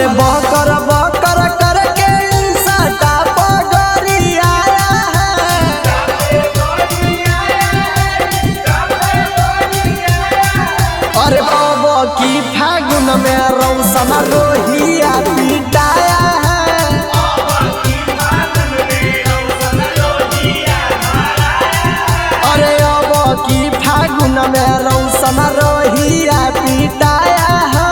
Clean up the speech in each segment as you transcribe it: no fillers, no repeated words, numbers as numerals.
अरे बकर बकर करके इंसाटा पगड़ी आया है। अरे बाबा की फागुन में रौशन रोहिया पिटाया है। अरे बाबा की फागुन में रौशन रोहिया पिटाया है।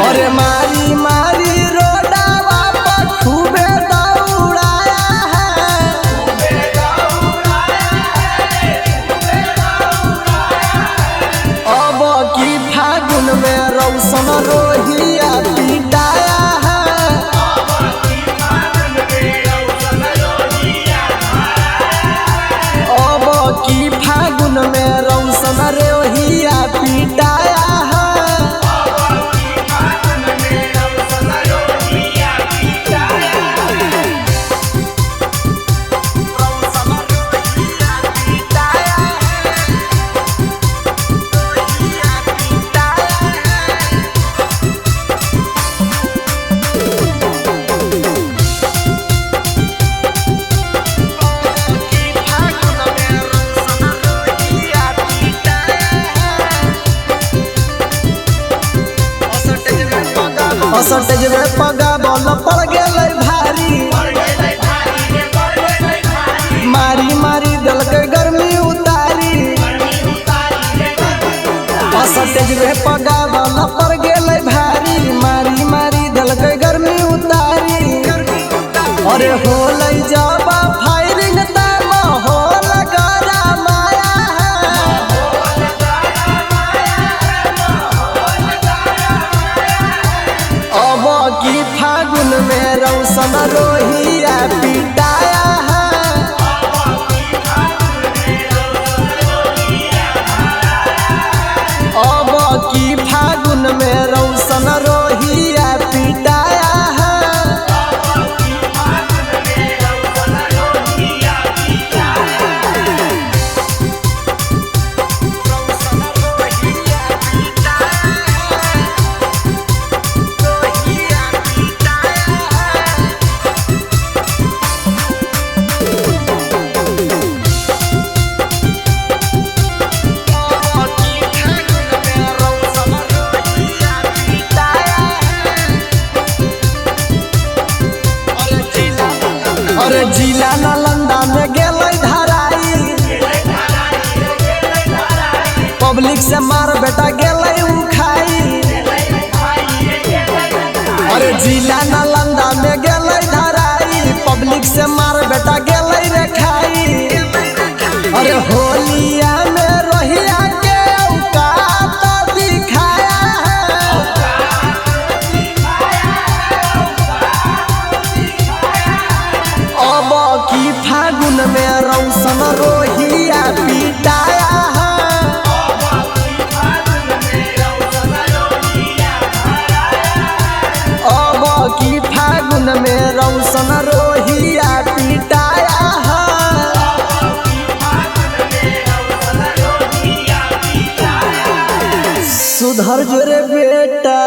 अरे मारी मारी रोडावा पर खूबे दौड़ाया है। अब की फागुन में रौशन रोहिया पिटाया है। अब की फागुन में रौशन रोहिया पिटाया है। असटेज में पगा बल पड़ गए भारी, मारी मारी दल के गर्मी उतारी। असटेज में पगा बल पड़ गए भारी, मारी मारी दल के गर्मी उतारी। अरे होल जब फायरिंग त माहौल गरम आया है। अब की फागुन में रौशन रोहिया पिटाया है। अब की फागुन में रौशन रोहिया पिटाया है। अरे जिला नालंदा में गेलै धराई, पब्लिक से मार बेटा गेलै उखाई। अरे जिला नालंदा में गेलै धराई, पब्लिक से मार बेटा गेलै रे खाई। अरे होलिया में रोहिया के औकात दिखाया है। अब की फागुन में रौशन रोहिया पिटाया है। अब की फागुन में रौशन रोहिया पिटाया है। सुधर जो रे बेटा।